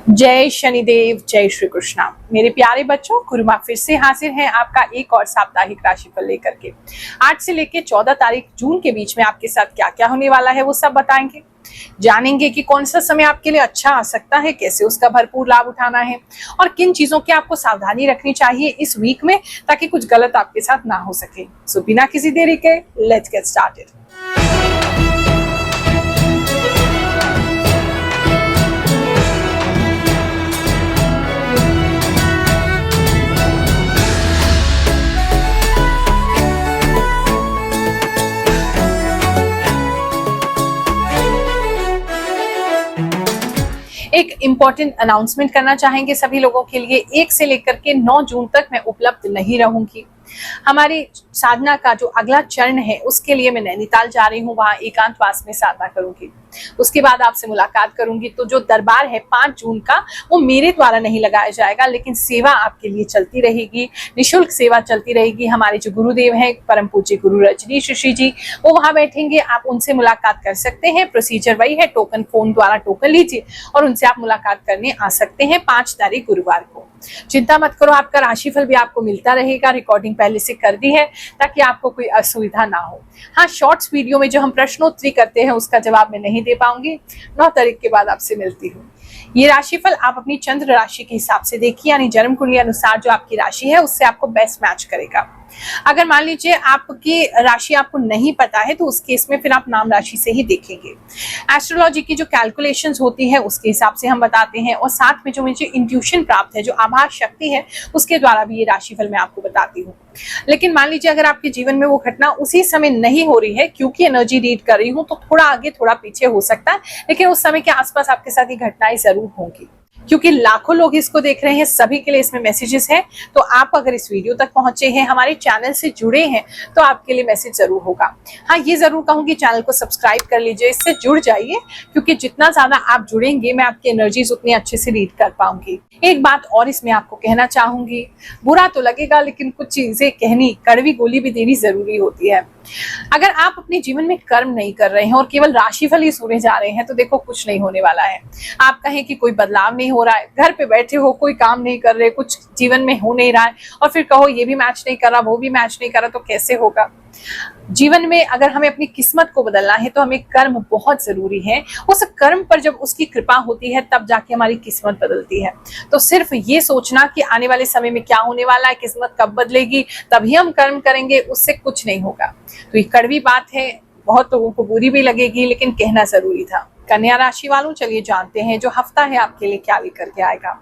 जय शनिदेव, जय श्री कृष्णा। मेरे प्यारे बच्चों, गुरु माँ फिर से हाजिर हैं आपका एक और साप्ताहिक राशिफल लेकर के। 8 से लेकर 14 तारीख जून के बीच में आपके साथ क्या क्या होने वाला है वो सब बताएंगे। जानेंगे कि कौन सा समय आपके लिए अच्छा आ सकता है, कैसे उसका भरपूर लाभ उठाना है और किन चीजों की आपको सावधानी रखनी चाहिए इस वीक में, ताकि कुछ गलत आपके साथ ना हो सके। सो बिना किसी देरी के लेट्स गेट स्टार्टेड। एक इम्पॉर्टेंट अनाउंसमेंट करना चाहेंगे सभी लोगों के लिए। 1 से लेकर के 9 जून तक मैं उपलब्ध नहीं रहूंगी। हमारी साधना का जो अगला चरण है उसके लिए मैं नैनीताल जा रही हूँ, वहां एकांतवास में साधना करूंगी। उसके बाद आपसे मुलाकात करूंगी। तो जो दरबार है 5 जून का, वो मेरे द्वारा नहीं लगाया जाएगा, लेकिन सेवा आपके लिए चलती रहेगी, निःशुल्क सेवा चलती रहेगी। हमारे जो गुरुदेव हैं परम पूज्य गुरु रजनीश ऋषि जी, वो वहां बैठेंगे, आप उनसे मुलाकात कर सकते हैं। प्रोसीजर वही है, टोकन फोन द्वारा टोकन लीजिए और उनसे आप मुलाकात करने आ सकते हैं 5 तारीख गुरुवार को। चिंता मत करो, आपका राशिफल भी आपको मिलता रहेगा। रिकॉर्डिंग पहले से कर दी है ताकि आपको कोई असुविधा ना हो। हाँ, शॉर्ट्स वीडियो में जो हम प्रश्नोत्तरी करते हैं उसका जवाब मैं नहीं दे पाऊंगी। 9 तारीख के बाद आपसे मिलती हूँ। ये राशिफल आप अपनी चंद्र राशि के हिसाब से देखिए, यानी जन्म कुंडली अनुसार जो आपकी राशि है उससे आपको बेस्ट मैच करेगा। अगर मान लीजिए आपकी राशि आपको नहीं पता है तो उस केस में फिर आप नाम राशि से ही देखेंगे। एस्ट्रोलॉजी की जो कैलकुलेशंस होती है उसके हिसाब से हम बताते हैं, और साथ में जो मुझे इंट्यूशन प्राप्त है, जो आभास शक्ति है, उसके द्वारा भी ये राशिफल मैं आपको बताती हूँ। लेकिन मान लीजिए अगर आपके जीवन में वो घटना उसी समय नहीं हो रही है, क्योंकि एनर्जी रीड कर रही हूँ, तो थोड़ा आगे थोड़ा पीछे हो सकता है, लेकिन उस समय के आसपास आपके साथ ये घटनाएं जरूर होंगी। क्योंकि लाखों लोग इसको देख रहे हैं, सभी के लिए इसमें मैसेजेस हैं। तो आप अगर इस वीडियो तक पहुंचे हैं, हमारे चैनल से जुड़े हैं, तो आपके लिए मैसेज जरूर होगा। हाँ, ये जरूर कहूंगी, चैनल को सब्सक्राइब कर लीजिए, इससे जुड़ जाइए, क्योंकि जितना ज्यादा आप जुड़ेंगे मैं आपकी एनर्जीज उतनी अच्छे से रीड कर पाऊंगी। एक बात और इसमें आपको कहना चाहूंगी, बुरा तो लगेगा लेकिन कुछ चीजें कहनी, कड़वी गोली भी देनी जरूरी होती है। अगर आप अपने जीवन में कर्म नहीं कर रहे हैं और केवल राशिफल ही सुने जा रहे हैं, तो देखो कुछ नहीं होने वाला है। आप कहें कि कोई बदलाव नहीं हो रहा है, घर पे बैठे हो, कोई काम नहीं कर रहे, कुछ जीवन में हो नहीं रहा है, और फिर कहो ये भी मैच नहीं कर रहा, वो भी मैच नहीं कर रहा, तो कैसे होगा। जीवन में अगर हमें अपनी किस्मत को बदलना है तो हमें कर्म बहुत जरूरी है। उस कर्म पर जब उसकी कृपा होती है तब जाके हमारी किस्मत बदलती है। तो सिर्फ ये सोचना कि आने वाले समय में क्या होने वाला है, किस्मत कब बदलेगी, तभी हम कर्म करेंगे, उससे कुछ नहीं होगा। तो ये कड़वी बात है, बहुत लोगों को बुरी भी लगेगी, लेकिन कहना जरूरी था। कन्या राशि वालों, चलिए जानते हैं जो हफ्ता है आपके लिए क्या लेकर के आएगा।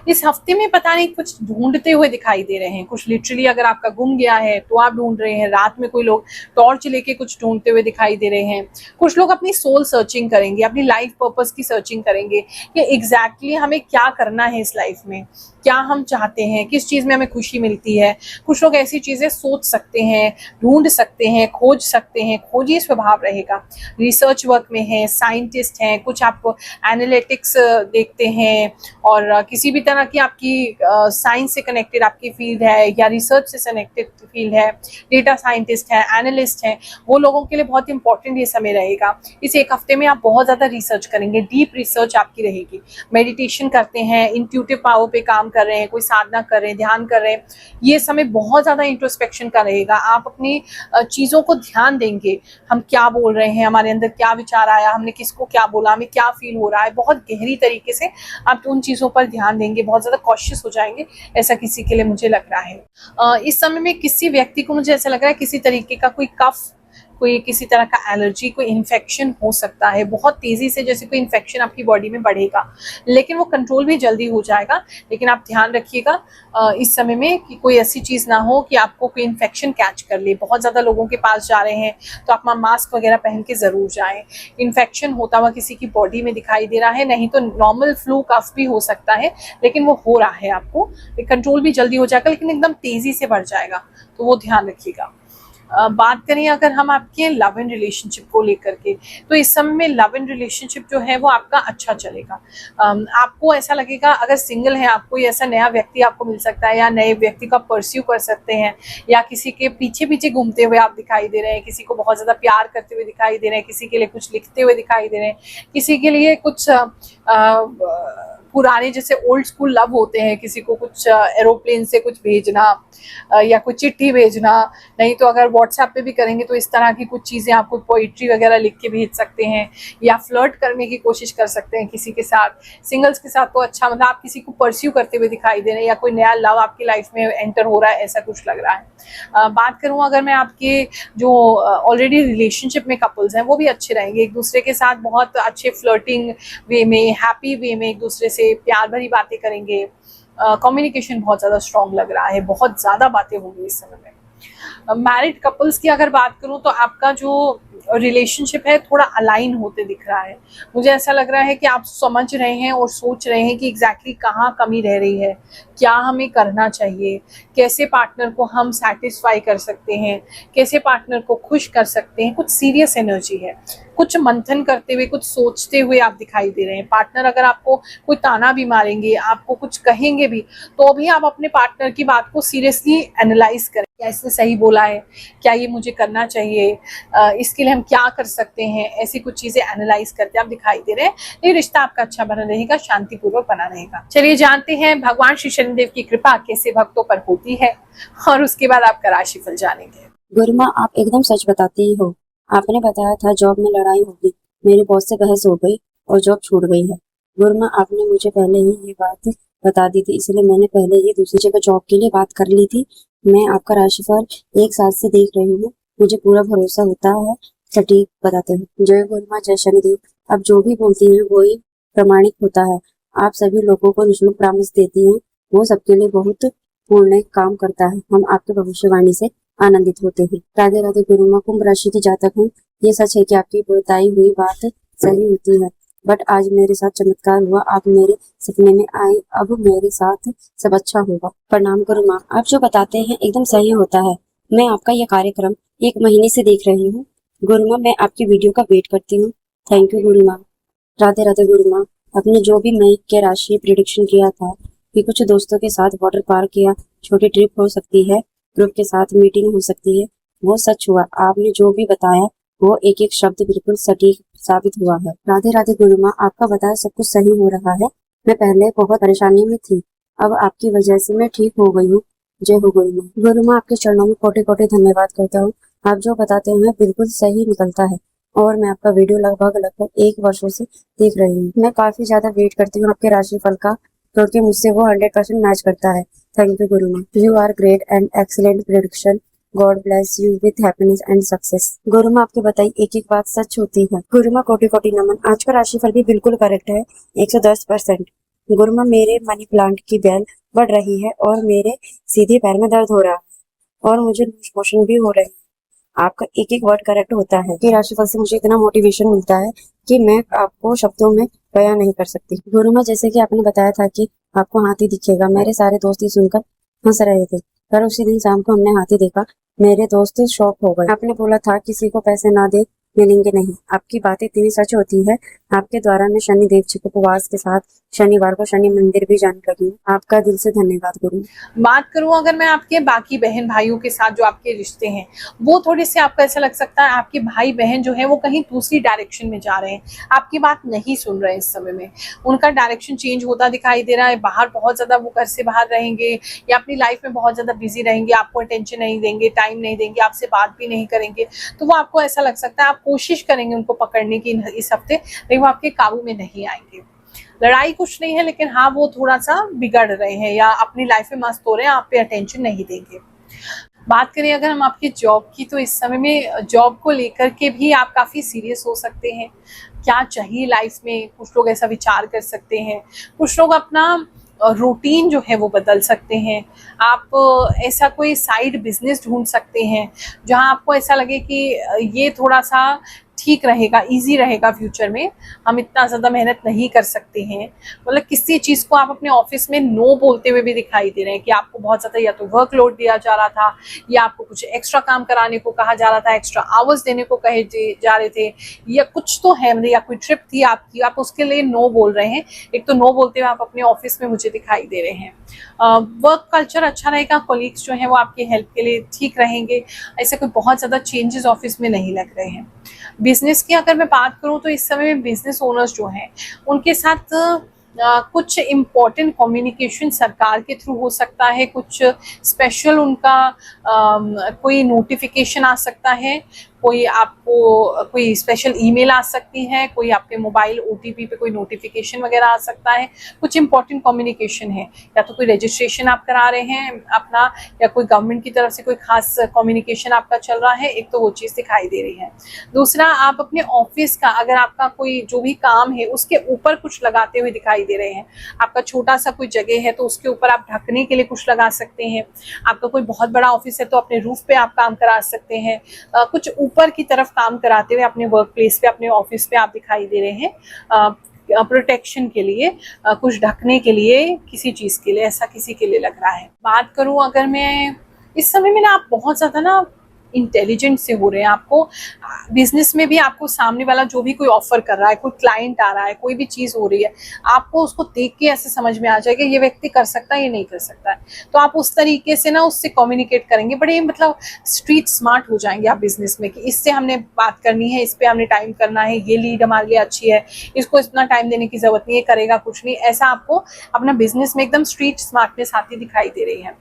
इस हफ्ते में पता नहीं कुछ ढूंढते हुए दिखाई दे रहे हैं, कुछ लिटरली अगर आपका गुम गया है तो आप ढूंढ रहे हैं। रात में कोई लोग टॉर्च लेके कुछ ढूंढते हुए दिखाई दे रहे हैं। कुछ लोग अपनी सोल सर्चिंग करेंगे, अपनी लाइफ पर्पस की सर्चिंग करेंगे कि एग्जैक्टली हमें क्या करना है इस लाइफ में, क्या हम चाहते हैं, किस चीज में हमें खुशी मिलती है। कुछ लोग ऐसी चीजें सोच सकते हैं, ढूंढ सकते हैं, खोज सकते हैं। खोजी स्वभाव रहेगा। रिसर्च वर्क में है, साइंटिस्ट हैं, कुछ आप एनालिटिक्स देखते हैं, और किसी भी तरह की आपकी साइंस से कनेक्टेड आपकी फील्ड है या रिसर्च से कनेक्टेड फील्ड है, डेटा साइंटिस्ट है, एनालिस्ट हैं, वो लोगों के लिए बहुत इंपॉर्टेंट ये समय रहेगा। इस एक हफ्ते में आप बहुत ज्यादा रिसर्च करेंगे, डीप रिसर्च आपकी रहेगी। मेडिटेशन करते हैं, इंट्यूटिव पावर पे काम कर रहे हैं, कोई साधना कर रहे हैं, ध्यान कर रहे हैं, ये समय बहुत ज्यादा इंट्रोस्पेक्शन का रहेगा। आप अपनी चीजों को ध्यान देंगे, हम क्या बोल रहे हैं, हमारे अंदर क्या विचार आया, हमने किसको क्या बोला, हमें क्या फील हो रहा है, बहुत गहरी तरीके से आप उन चीजों पर ध्यान देंगे, बहुत ज्यादा कॉशियस हो जाएंगे। ऐसा किसी के लिए मुझे लग रहा है। इस समय में किसी व्यक्ति को मुझे ऐसा लग रहा है किसी तरीके का कोई कफ, कोई किसी तरह का एलर्जी, कोई इन्फेक्शन हो सकता है। बहुत तेजी से जैसे कोई इन्फेक्शन आपकी बॉडी में बढ़ेगा, लेकिन वो कंट्रोल भी जल्दी हो जाएगा। लेकिन आप ध्यान रखिएगा इस समय में कि कोई ऐसी चीज ना हो कि आपको कोई इन्फेक्शन कैच कर ले। बहुत ज्यादा लोगों के पास जा रहे हैं तो आप मास्क वगैरह पहन के जरूर जाएं। इन्फेक्शन होता हुआ किसी की बॉडी में दिखाई दे रहा है, नहीं तो नॉर्मल फ्लू कफ भी हो सकता है, लेकिन वो हो रहा है आपको, कंट्रोल भी जल्दी हो जाएगा, लेकिन एकदम तेजी से बढ़ जाएगा, तो वो ध्यान रखिएगा। बात करें अगर हम आपके लव एंड रिलेशनशिप को लेकर के, तो इस समय में लव एंड रिलेशनशिप जो है वो आपका अच्छा चलेगा। आपको ऐसा लगेगा, अगर सिंगल है आप, कोई ऐसा नया व्यक्ति आपको मिल सकता है, या नए व्यक्ति को परस्यू कर सकते हैं, या किसी के पीछे पीछे घूमते हुए आप दिखाई दे रहे हैं, किसी को बहुत ज्यादा प्यार करते हुए दिखाई दे रहे हैं, किसी के लिए कुछ लिखते हुए दिखाई दे रहे हैं, किसी के लिए कुछ पुराने जैसे ओल्ड स्कूल लव होते हैं, किसी को कुछ एरोप्लेन से कुछ भेजना या कुछ चिट्ठी भेजना, नहीं तो अगर व्हाट्सएप पे भी करेंगे तो इस तरह की कुछ चीज़ें आपको पोइट्री वगैरह लिख के भेज सकते हैं, या फ्लर्ट करने की कोशिश कर सकते हैं किसी के साथ। सिंगल्स के साथ तो अच्छा, मतलब आप किसी को परस्यू करते हुए दिखाई दे रहे हैं या कोई नया लव आपकी लाइफ में एंटर हो रहा है, ऐसा कुछ लग रहा है। बात करूँ अगर मैं आपके जो ऑलरेडी रिलेशनशिप में कपल्स हैं वो भी अच्छे रहेंगे, एक दूसरे के साथ बहुत अच्छे फ्लर्टिंग वे में, हैप्पी वे में एक दूसरे से प्यार भरी बातें करेंगे। कम्युनिकेशन बहुत ज़्यादा स्ट्रॉन्ग लग रहा है, बहुत ज़्यादा बातें होंगी इस समय में। मैरिड कपल्स की अगर बात करूं तो आपका जो रिलेशनशिप है थोड़ा अलाइन होते दिख रहा है। मुझे ऐसा लग रहा है कि आप समझ रहे हैं और सोच रहे हैं कि एग्जैक्टली कहाँ कमी रह रही है, क्या हमें करना चाहिए, कैसे पार्टनर को हम सेटिस्फाई कर सकते हैं, कैसे पार्टनर को खुश कर सकते हैं। कुछ सीरियस एनर्जी है, कुछ मंथन करते हुए, कुछ सोचते हुए आप दिखाई दे रहे हैं। पार्टनर अगर आपको कोई ताना भी मारेंगे, आपको कुछ कहेंगे भी, तो भी आप अपने पार्टनर की बात को सीरियसली एनालाइज करें, क्या इसने सही बोला है, क्या ये मुझे करना चाहिए, इसके लिए हम क्या कर सकते हैं। ऐसी कुछ चीजें एनालाइज करते आप दिखाई दे रहे हैं। ये रिश्ता आपका अच्छा बना रहेगा, शांतिपूर्वक बना रहेगा। चलिए जानते हैं भगवान श्री शनिदेव की कृपा कैसे भक्तों पर होती है, और उसके बाद आपका राशिफल जानेंगे। गुरुमा, आप एकदम सच बताती ही हो। आपने बताया था जॉब में लड़ाई होगी, मेरे बॉस से बहस हो गई और जॉब छूट गई है। गुरुमा, आपने मुझे पहले ही ये बात बता दी थी, इसलिए मैंने पहले ही दूसरी जगह जॉब के लिए बात कर ली थी। मैं आपका राशिफल 1 साल से देख रही हूँ, मुझे पूरा भरोसा होता है, सटीक बताते हो। जय गुरुमा, जय शनिदेव। आप जो भी बोलती हैं वही प्रमाणिक होता है। आप सभी लोगों को निःशुल्क परामर्श देती हैं, वो सबके लिए बहुत पूर्ण काम करता है। हम आपके भविष्यवाणी से आनंदित होते हैं। राधे राधे गुरुमा, कुंभ राशि की जातक हूँ। ये सच है कि आपकी बताई हुई बात सही होती है, बट आज मेरे साथ चमत्कार हुआ। आप मेरे सपने में आए, अब मेरे साथ सब अच्छा होगा। प्रणाम गुरुमा, आप जो बताते हैं एकदम सही होता है। मैं आपका यह कार्यक्रम 1 महीने से देख रही हूँ। गुरुमा, मैं आपकी वीडियो का वेट करती हूँ। Thank you Gurumaa. राधे राधे गुरुमा, आपने जो भी मई के राशि प्रिडिक्शन किया था कि कुछ दोस्तों के साथ वाटर पार्क या छोटी ट्रिप हो सकती है, ग्रुप के साथ मीटिंग हो सकती है, वो सच हुआ। आपने जो भी बताया वो एक एक शब्द बिल्कुल सटीक साबित हुआ है। राधे राधे गुरुमा, आपका बताया सब कुछ सही हो रहा है। मैं पहले बहुत परेशानी में थी, अब आपकी वजह से मैं ठीक हो गई हूँ। जय हो गुरुमा। गुरुमा, आपके चरणों में कोटि कोटि धन्यवाद करता हूँ। आप जो बताते हैं बिल्कुल सही निकलता है, और मैं आपका वीडियो लगभग 1 वर्षों से देख रही हूँ। मैं काफी ज्यादा वेट करती हूँ आपके राशिफल का, क्योंकि मुझसे वो 100% मैच करता है। Thank you Gurumaa. You are great and excellent prediction. God bless you with happiness and success. Gurumaa, आपकी बताई एक एक बात सच होती है। गुरुमा, कोटि कोटि नमन। आज का राशिफल भी बिल्कुल करेक्ट है, 110%। गुरुमा, मेरे मनी प्लांट की बेल बढ़ रही है और मेरे सीधे पैर में दर्द हो रहा है और मुझे लूज मोशन भी हो रही है। आपका एक एक वर्ड करेक्ट होता है। कि राशिफल से मुझे इतना मोटिवेशन मिलता है कि मैं आपको शब्दों में बयां नहीं कर सकती। गुरुमा, जैसे कि आपने बताया था कि आपको हाथी दिखेगा, मेरे सारे दोस्त ये सुनकर हंस रहे थे, पर उसी दिन शाम को हमने हाथी देखा। मेरे दोस्त शॉक हो गए। आपने बोला था किसी को पैसे ना दे मिलेंगे नहीं। आपकी बातें इतनी सच होती है। आपके द्वारा मैं शनि देव जी को उपवास के साथ शनिवार को शनि मंदिर भी जाने लगी हूँ। आपका दिल से धन्यवाद गुरु। बात करूं अगर मैं आपके बाकी बहन भाइयों के साथ, जो आपके रिश्ते हैं वो थोड़े से, आपको ऐसा लग सकता है आपके भाई बहन जो है वो कहीं दूसरी डायरेक्शन में जा रहे हैं, आपकी बात नहीं सुन रहे हैं इस समय में, उनका डायरेक्शन चेंज होता दिखाई दे रहा है। बाहर बहुत ज्यादा वो घर से बाहर रहेंगे या अपनी लाइफ में बहुत ज्यादा बिजी रहेंगे, आपको अटेंशन नहीं देंगे, टाइम नहीं देंगे, आपसे बात भी नहीं करेंगे। तो वो आपको ऐसा लग सकता है, आप कोशिश करेंगे उनको पकड़ने की इस हफ्ते, लेकिन वो आपके काबू में नहीं आएंगे। लड़ाई कुछ नहीं है, लेकिन हाँ वो थोड़ा सा बिगड़ रहे हैं या अपनी लाइफ में मस्त हो रहे हैं, आप पे अटेंशन नहीं देंगे। बात करें अगर हम आपकी जॉब की, तो इस समय में जॉब को लेकर के भी आप काफ़ी सीरियस हो सकते हैं। क्या चाहिए लाइफ में, कुछ लोग ऐसा विचार कर सकते हैं। कुछ लोग अपना रूटीन जो है वो बदल सकते हैं। आप ऐसा कोई साइड बिजनेस ढूंढ सकते हैं जहां आपको ऐसा लगे कि ये थोड़ा सा ठीक रहेगा, इजी रहेगा, फ्यूचर में हम इतना ज़्यादा मेहनत नहीं कर सकते हैं। मतलब किसी चीज़ को आप अपने ऑफिस में नो बोलते हुए भी दिखाई दे रहे हैं कि आपको बहुत ज़्यादा या तो वर्कलोड दिया जा रहा था, या आपको कुछ एक्स्ट्रा काम कराने को कहा जा रहा था, एक्स्ट्रा आवर्स देने को कहे जा रहे थे, या कुछ तो है, मतलब या कोई ट्रिप थी आपकी, आप उसके लिए नो बोल रहे हैं। एक तो नो बोलते हुए आप अपने ऑफिस में मुझे दिखाई दे रहे हैं। वर्क कल्चर अच्छा रहेगा, कोलीग्स जो हैं वो आपकी हेल्प के लिए ठीक रहेंगे। ऐसे कोई बहुत ज़्यादा चेंजेस ऑफिस में नहीं लग रहे हैं। बिजनेस की अगर मैं बात करूं तो इस समय में बिजनेस ओनर्स जो हैं उनके साथ कुछ इम्पोर्टेंट कम्युनिकेशन सरकार के थ्रू हो सकता है, कुछ स्पेशल उनका कोई नोटिफिकेशन आ सकता है, कोई आपको कोई स्पेशल ईमेल आ सकती है, कोई आपके मोबाइल ओटीपी पे कोई नोटिफिकेशन वगैरह आ सकता है। कुछ इंपॉर्टेंट कम्युनिकेशन है, या तो कोई रजिस्ट्रेशन आप करा रहे हैं अपना, या कोई गवर्नमेंट की तरफ से कोई खास कम्युनिकेशन आपका चल रहा है, एक तो वो चीज़ दिखाई दे रही है। दूसरा, आप अपने ऑफिस का अगर आपका कोई जो भी काम है उसके ऊपर कुछ लगाते हुए दिखाई दे रहे हैं। आपका छोटा सा कोई जगह है तो उसके ऊपर आप ढकने के लिए कुछ लगा सकते हैं। आपका कोई बहुत बड़ा ऑफिस है तो अपने रूफ पे आप काम करा सकते हैं। कुछ ऊपर की तरफ काम कराते हुए अपने वर्क प्लेस पे, अपने ऑफिस पे आप दिखाई दे रहे हैं। प्रोटेक्शन के लिए, कुछ ढकने के लिए, किसी चीज के लिए, ऐसा किसी के लिए लग रहा है। बात करूं अगर मैं इस समय में ना, आप बहुत ज्यादा ना इंटेलिजेंट से हो रहे हैं। आपको बिजनेस में भी आपको सामने वाला जो भी कोई ऑफर कर रहा है, कोई क्लाइंट आ रहा है, कोई भी चीज हो रही है, आपको उसको देख के ऐसे समझ में आ जाएगा ये व्यक्ति कर सकता है, ये नहीं कर सकता है। तो आप उस तरीके से ना उससे कम्युनिकेट करेंगे, बड़े मतलब स्ट्रीट स्मार्ट हो जाएंगे आप बिजनेस में, कि इससे हमने बात करनी है, इस पे हमने टाइम करना है, ये लीड हमारे लिए अच्छी है, इसको इतना टाइम देने की जरूरत नहीं है, करेगा कुछ नहीं। ऐसा आपको अपना बिजनेस में एकदम स्ट्रीट स्मार्टनेस आती दिखाई दे रही है।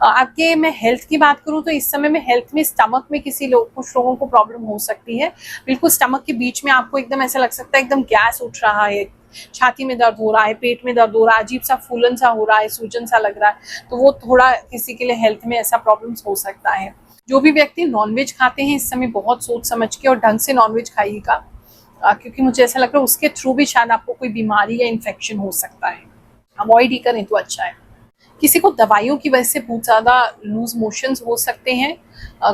आपके मैं हेल्थ की बात करूं तो इस समय में हेल्थ में स्टमक में कुछ लोगों को प्रॉब्लम हो सकती है। बिल्कुल स्टमक के बीच में आपको एकदम ऐसा लग सकता है एकदम गैस उठ रहा है, छाती में दर्द हो रहा है, पेट में दर्द हो रहा है, अजीब सा फूलन सा हो रहा है, सूजन सा लग रहा है, तो वो थोड़ा किसी के लिए हेल्थ में ऐसा प्रॉब्लम्स हो सकता है। जो भी व्यक्ति नॉनवेज खाते हैं इस समय बहुत सोच समझ के और ढंग से नॉनवेज खाइएगा, क्योंकि मुझे ऐसा लग रहा है उसके थ्रू भी शायद आपको कोई बीमारी या इन्फेक्शन हो सकता है। अवॉइड ही करें तो अच्छा है। किसी को दवाइयों की वजह से बहुत ज़्यादा लूज मोशंस हो सकते हैं।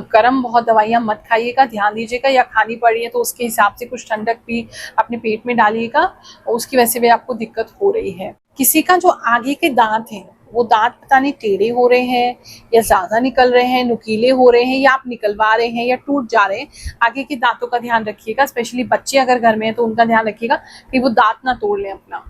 गर्म बहुत दवाइयाँ मत खाइएगा, ध्यान दीजिएगा, या खानी पड़ रही है तो उसके हिसाब से कुछ ठंडक भी अपने पेट में डालिएगा, उसकी वजह से भी आपको दिक्कत हो रही है। किसी का जो आगे के दांत हैं वो दांत पता नहीं टेढ़े हो रहे हैं या ज़्यादा निकल रहे हैं, नुकीले हो रहे हैं, या आप निकलवा रहे हैं या टूट जा रहे हैं, आगे के दांतों का ध्यान रखिएगा। स्पेशली बच्चे अगर घर में हैं तो उनका ध्यान रखिएगा कि वो दांत ना तोड़ लें अपना।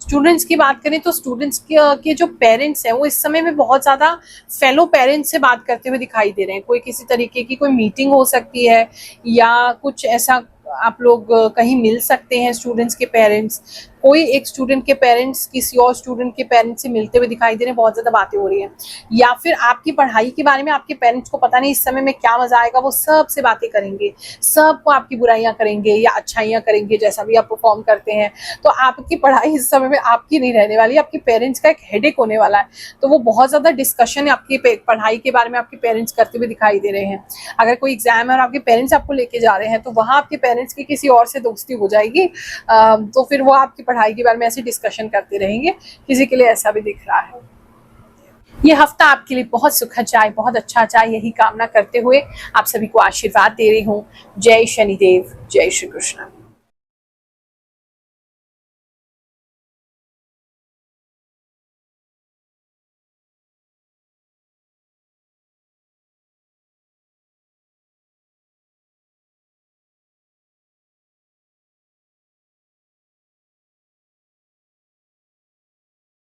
स्टूडेंट्स की बात करें तो स्टूडेंट्स के जो पेरेंट्स हैं वो इस समय में बहुत ज़्यादा फेलो पेरेंट्स से बात करते हुए दिखाई दे रहे हैं। कोई किसी तरीके की कोई मीटिंग हो सकती है, या कुछ ऐसा आप लोग कहीं मिल सकते हैं स्टूडेंट्स के पेरेंट्स। कोई एक स्टूडेंट के पेरेंट्स किसी और स्टूडेंट के पेरेंट्स से मिलते हुए दिखाई दे रहे हैं, बहुत ज़्यादा बातें हो रही हैं। या फिर आपकी पढ़ाई के बारे में आपके पेरेंट्स को पता नहीं इस समय में क्या मजा आएगा, वो सबसे बातें करेंगे, सबको आपकी बुराइयां करेंगे या अच्छाइयां करेंगे, जैसा भी आप परफॉर्म करते हैं। तो आपकी पढ़ाई इस समय में आपकी नहीं रहने वाली, आपके पेरेंट्स का एक हेडेक होने वाला है। तो वो बहुत ज़्यादा डिस्कशन आपकी पढ़ाई के बारे में आपके पेरेंट्स करते हुए दिखाई दे रहे हैं। अगर कोई एग्जाम है और आपके पेरेंट्स आपको लेके जा रहे हैं तो वहाँ आपके पेरेंट्स की किसी और से दोस्ती हो जाएगी, तो फिर वो आपकी पढ़ाई के बारे में ऐसे डिस्कशन करते रहेंगे। किसी के लिए ऐसा भी दिख रहा है। ये हफ्ता आपके लिए बहुत सुखद जाए, बहुत अच्छा जाए, यही कामना करते हुए आप सभी को आशीर्वाद दे रही हूँ। जय शनिदेव, जय श्री कृष्ण।